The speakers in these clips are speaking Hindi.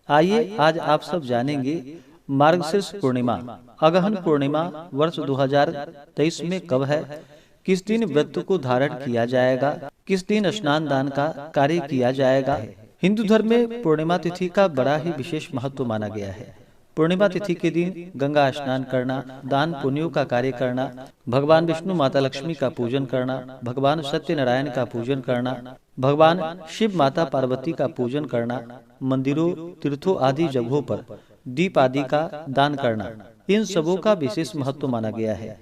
आइए आज आप सब जानेंगे मार्गशीर्ष पूर्णिमा, अगहन पूर्णिमा वर्ष 2023 में कब है, किस दिन व्रत को धारण किया जाएगा, किस दिन स्नान दान का कार्य किया जाएगा। हिंदू धर्म में पूर्णिमा तिथि का बड़ा ही विशेष महत्व माना गया है। पूर्णिमा तिथि के दिन गंगा स्नान करना, दान पुण्यों का कार्य करना, भगवान विष्णु माता लक्ष्मी का पूजन करना, भगवान सत्यनारायण का पूजन करना, भगवान शिव माता पार्वती का पूजन करना, मंदिरों तीर्थों आदि जगहों पर दीप आदि का दान करना, इन सबों का विशेष महत्व माना गया है।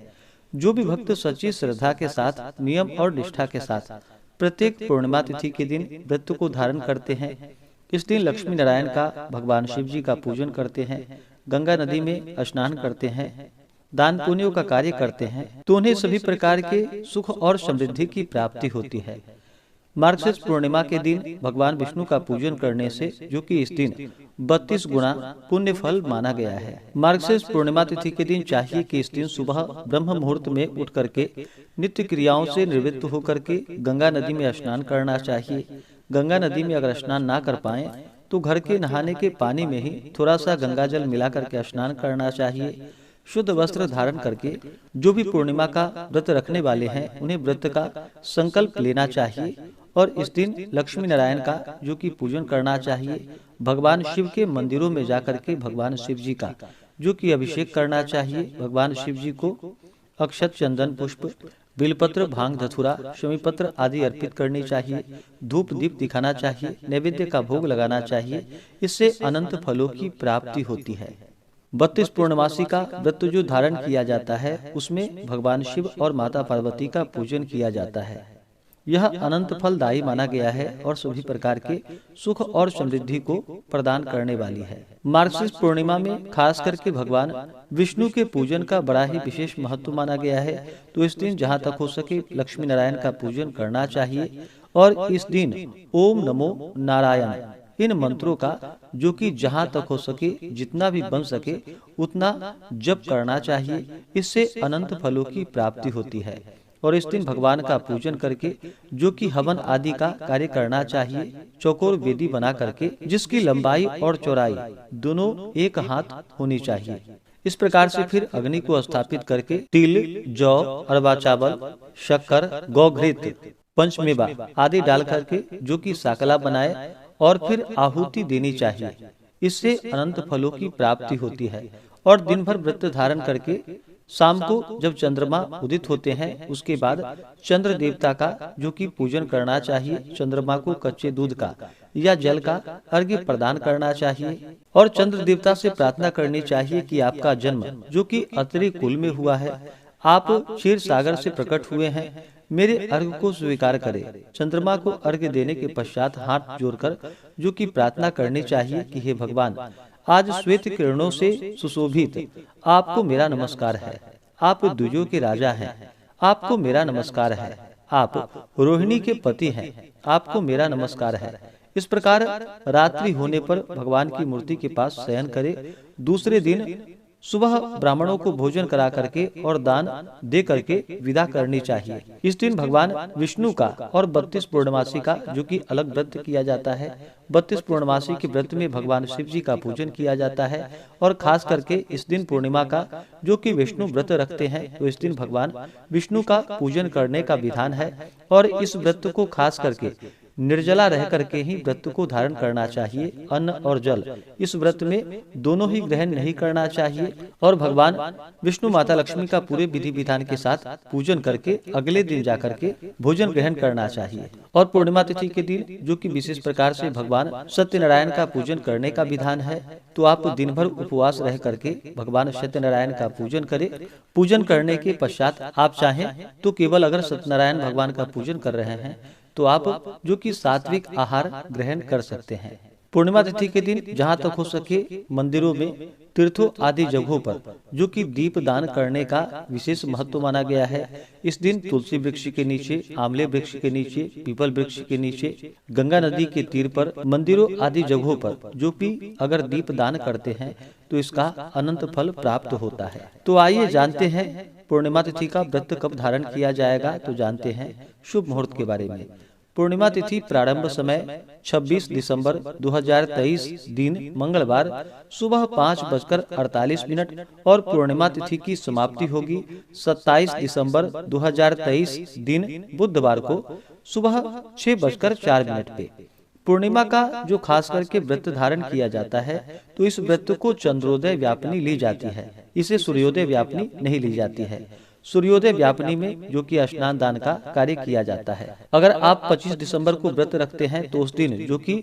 जो भी भक्त सच्ची श्रद्धा के साथ, नियम और निष्ठा के साथ प्रत्येक पूर्णिमा तिथि के दिन व्रत को धारण करते हैं, इस दिन लक्ष्मी नारायण का, भगवान शिव जी का पूजन करते हैं, गंगा नदी में स्नान करते हैं, दान पुण्यों का कार्य करते हैं, तो उन्हें सभी प्रकार के सुख और समृद्धि की प्राप्ति होती है। मार्गशीर्ष पूर्णिमा के दिन भगवान विष्णु का पूजन करने से, जो कि इस दिन 32 गुना पुण्य फल माना गया है। मार्गशीर्ष पूर्णिमा तिथि के दिन चाहिए कि इस दिन सुबह ब्रह्म मुहूर्त में उठ करके नित्य क्रियाओं से निवृत्त होकर के गंगा नदी में स्नान करना चाहिए। गंगा नदी में अगर स्नान ना कर पाए तो घर के नहाने के पानी में ही थोड़ा सा गंगा जल मिला करके स्नान करना चाहिए। शुद्ध वस्त्र धारण करके जो भी पूर्णिमा का व्रत रखने वाले हैं उन्हें व्रत का संकल्प लेना चाहिए और इस दिन लक्ष्मी नारायण का जो कि पूजन करना चाहिए। भगवान शिव के मंदिरों में जाकर के भगवान शिव जी का जो कि अभिषेक करना चाहिए। भगवान शिव जी को अक्षत, चंदन, पुष्प, बिलपत्र, भांग, धतूरा, शमी पत्र आदि अर्पित करनी चाहिए। धूप दीप दिखाना चाहिए, नैवेद्य का भोग लगाना चाहिए। इससे अनंत फलों की प्राप्ति होती है। 32 पूर्णमासी का व्रत जो धारण किया जाता है उसमें भगवान शिव और माता पार्वती का पूजन किया जाता है। यह अनंत फलदायी माना गया है और सभी प्रकार के सुख और समृद्धि को प्रदान करने वाली है। मार्गशीर्ष पूर्णिमा में खास करके भगवान विष्णु के पूजन का बड़ा ही विशेष महत्व माना गया है। तो इस दिन जहाँ तक हो सके लक्ष्मी नारायण का पूजन करना चाहिए और इस दिन ओम नमो नारायण इन मंत्रों का जो कि जहाँ तक हो सके, जितना भी बन सके उतना जप करना चाहिए। इससे अनंत फलों की प्राप्ति होती है। और इस दिन भगवान का पूजन करके जो कि हवन आदि का कार्य करना चाहिए। चौकोर वेदी बना करके जिसकी लंबाई और चौड़ाई दोनों एक हाथ होनी चाहिए। इस प्रकार से फिर अग्नि को स्थापित करके तिल, जौ, अरवा चावल, शक्कर, गौघृत, पंचमेवा आदि डाल करके जो कि साकला बनाए और फिर आहुति देनी चाहिए। इससे अनंत फलों की प्राप्ति होती है। और दिन भर व्रत धारण करके शाम को जब चंद्रमा उदित होते हैं उसके बाद चंद्र देवता का जो कि पूजन करना चाहिए। चंद्रमा को कच्चे दूध का या जल का अर्घ्य प्रदान करना चाहिए और चंद्र देवता से प्रार्थना करनी चाहिए कि आपका जन्म जो कि अत्रि कुल में हुआ है, आप क्षीर सागर से प्रकट हुए हैं, मेरे अर्घ को स्वीकार करें। चंद्रमा को अर्घ्य देने के पश्चात हाथ जोड़कर जो कि प्रार्थना करनी चाहिए कि हे भगवान, आज श्वेत किरणों से सुशोभित आपको मेरा नमस्कार है। आप द्विजों के राजा हैं, आपको मेरा नमस्कार है। आप रोहिणी के पति हैं, आपको मेरा नमस्कार है। इस प्रकार रात्रि होने पर भगवान की मूर्ति के पास शयन करें। दूसरे दिन सुबह ब्राह्मणों को भोजन करा करके और दान दे करके विदा करनी चाहिए। इस दिन भगवान विष्णु का और 32 पूर्णमासी का जो कि अलग व्रत किया जाता है। 32 पूर्णमासी के व्रत में भगवान शिव जी का पूजन किया जाता है और खास करके इस दिन पूर्णिमा का जो कि विष्णु व्रत रखते हैं तो इस दिन भगवान विष्णु का पूजन करने का विधान है। और इस व्रत को खास करके निर्जला रह करके ही व्रत को धारण करना चाहिए। अन्न और जल इस व्रत में दोनों ही ग्रहण नहीं करना चाहिए और भगवान विष्णु माता लक्ष्मी का पूरे विधि विधान के साथ पूजन करके अगले दिन जाकर के भोजन ग्रहण करना चाहिए। और पूर्णिमा तिथि के दिन जो कि विशेष प्रकार से भगवान सत्यनारायण का पूजन करने का विधान है, तो आप दिन भर उपवास रह करके भगवान सत्यनारायण का पूजन करें। पूजन करने के पश्चात आप चाहें तो केवल अगर सत्यनारायण भगवान का पूजन कर रहे हैं तो आप जो कि सात्विक आहार ग्रहण कर सकते हैं। पूर्णिमा तिथि के दिन जहाँ तक हो सके मंदिरों में, तीर्थों आदि जगहों पर जो कि दीप दान करने का विशेष महत्व माना गया है। इस दिन तुलसी वृक्ष के नीचे, आंवले वृक्ष के नीचे, पीपल वृक्ष के नीचे, गंगा नदी के तीर पर, मंदिरों आदि जगहों पर जो कि अगर दीप दान करते हैं तो इसका अनंत फल प्राप्त होता है। तो आइए जानते हैं पूर्णिमा तिथि का व्रत कब धारण किया जाएगा। तो जानते हैं शुभ मुहूर्त के बारे में। पूर्णिमा तिथि प्रारंभ समय 26 दिसंबर 2023 दिन मंगलवार सुबह 5:48 और पूर्णिमा तिथि की समाप्ति होगी 27 दिसंबर 2023 दिन बुधवार को सुबह 6:04 पे। पूर्णिमा का जो खास करके व्रत धारण किया जाता है तो इस व्रत को चंद्रोदय व्यापिनी ली जाती है, इसे सूर्योदय व्यापिनी नहीं ली जाती है। सूर्योदय व्यापिनी में जो कि स्नान दान का कार्य किया जाता है। अगर आप 25 दिसंबर को व्रत रखते हैं तो उस दिन जो कि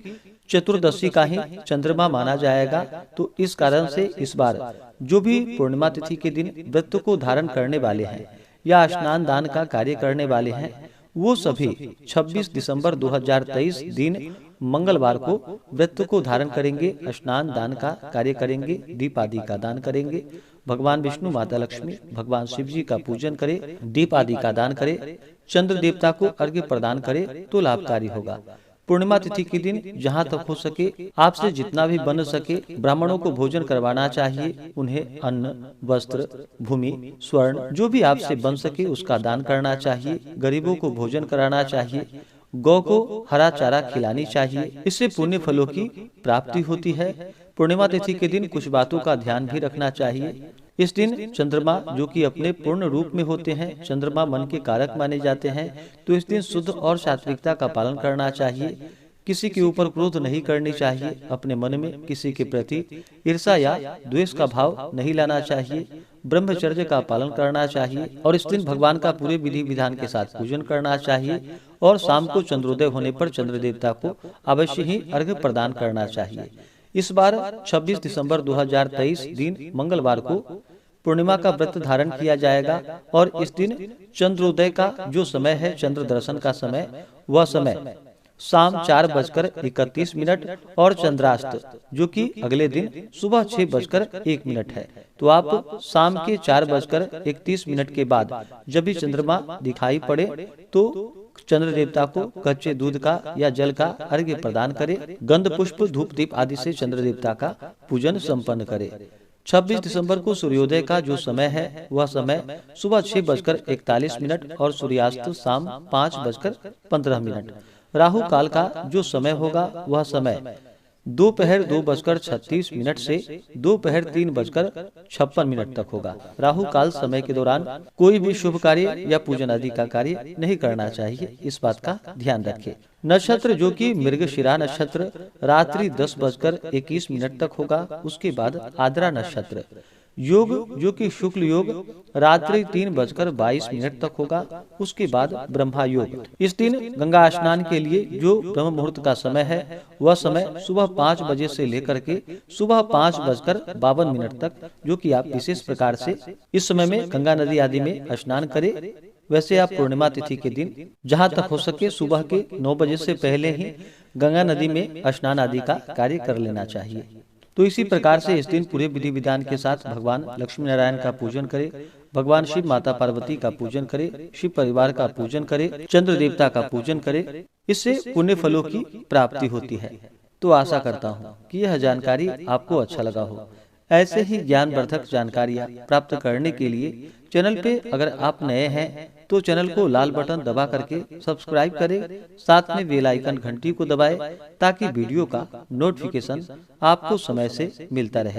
चतुर्दशी का ही चंद्रमा माना जाएगा, तो इस कारण से इस बार जो भी पूर्णिमा तिथि के दिन व्रत को धारण करने वाले हैं या स्नान दान का कार्य करने वाले हैं, वो सभी 26 दिसंबर 2023 दिन मंगलवार को व्रत को धारण करेंगे, स्नान दान का कार्य करेंगे, दीप आदि का दान करेंगे, भगवान विष्णु, माता लक्ष्मी, भगवान शिव जी का पूजन करे, दीप आदि का दान करे, चंद्र देवता को अर्घ्य प्रदान करे तो लाभकारी होगा। पूर्णिमा तिथि के दिन जहाँ तक हो सके आपसे जितना भी बन सके ब्राह्मणों को भोजन करवाना चाहिए। उन्हें अन्न, वस्त्र, भूमि, स्वर्ण जो भी आपसे बन सके उसका दान करना चाहिए। गरीबों को भोजन कराना चाहिए। गौ को हरा चारा खिलानी चाहिए, इससे पुण्य फलों की प्राप्ति होती है। पूर्णिमा तिथि के दिन कुछ बातों का ध्यान भी रखना चाहिए। इस दिन चंद्रमा जो कि अपने पूर्ण रूप में होते हैं, चंद्रमा मन के कारक माने जाते हैं, तो इस दिन शुद्ध और सात्विकता का पालन करना चाहिए। किसी के ऊपर क्रोध नहीं करनी चाहिए। अपने मन में किसी के प्रति ईर्ष्या या द्वेष का भाव नहीं लाना चाहिए। ब्रह्मचर्य का पालन करना चाहिए और इस दिन भगवान का पूरे विधि विधान के साथ पूजन करना चाहिए और शाम को चंद्रोदय होने पर चंद्र देवता को अवश्य ही अर्घ्य प्रदान करना चाहिए। इस बार 26 दिसंबर 2023 दिन मंगलवार को पूर्णिमा का व्रत धारण किया जाएगा और इस दिन चंद्रोदय का जो समय है, चंद्र दर्शन का समय, वह समय शाम 4:31 और चंद्रास्त जो कि अगले दिन सुबह 6:01 है। तो आप शाम के 4:31 के बाद जब भी चंद्रमा दिखाई पड़े तो चंद्र देवता को कच्चे दूध का या जल का अर्घ्य प्रदान करे, गंध पुष्प धूप दीप आदि से चंद्र देवता का पूजन संपन्न करे। 26 दिसंबर को सूर्योदय का जो समय है वह समय सुबह 6:41 और सूर्यास्त शाम 5:15। राहु काल का जो समय होगा वह समय दोपहर 2:36 से दोपहर 3:56 तक होगा। राहु काल समय के दौरान कोई भी शुभ कार्य या पूजन आदि का कार्य नहीं करना चाहिए, इस बात का ध्यान रखें। नक्षत्र जो कि मृगशिरा नक्षत्र रात्रि 10:21 तक होगा। उसके बाद आद्रा नक्षत्र। योग जो कि शुक्ल योग रात्रि 3:22 तक होगा। उसके बाद ब्रह्मा योग। इस दिन गंगा स्नान के लिए जो ब्रह्म मुहूर्त का समय है वह समय सुबह 5 बजे से लेकर के सुबह 5:52 तक, जो कि आप विशेष प्रकार से इस समय में गंगा नदी आदि में स्नान करें। वैसे आप पूर्णिमा तिथि के दिन जहाँ तक हो सके सुबह के 9 बजे से पहले ही गंगा नदी में स्नान आदि का कार्य कर लेना चाहिए। तो इसी प्रकार से इस दिन पूरे विधि विधान के साथ भगवान लक्ष्मी नारायण का पूजन करें, भगवान शिव माता पार्वती का पूजन करें, शिव परिवार का पूजन करें, चंद्र देवता का पूजन करें। इससे पुण्य फलों की प्राप्ति होती है। तो आशा करता हूँ कि यह जानकारी आपको अच्छा लगा हो। ऐसे ही ज्ञानवर्धक जानकारियाँ प्राप्त करने के लिए चैनल पे अगर आप नए हैं तो चैनल को लाल बटन दबा करके सब्सक्राइब करें, साथ में बेल आइकन घंटी को दबाएं ताकि वीडियो का नोटिफिकेशन आपको समय से मिलता रहे।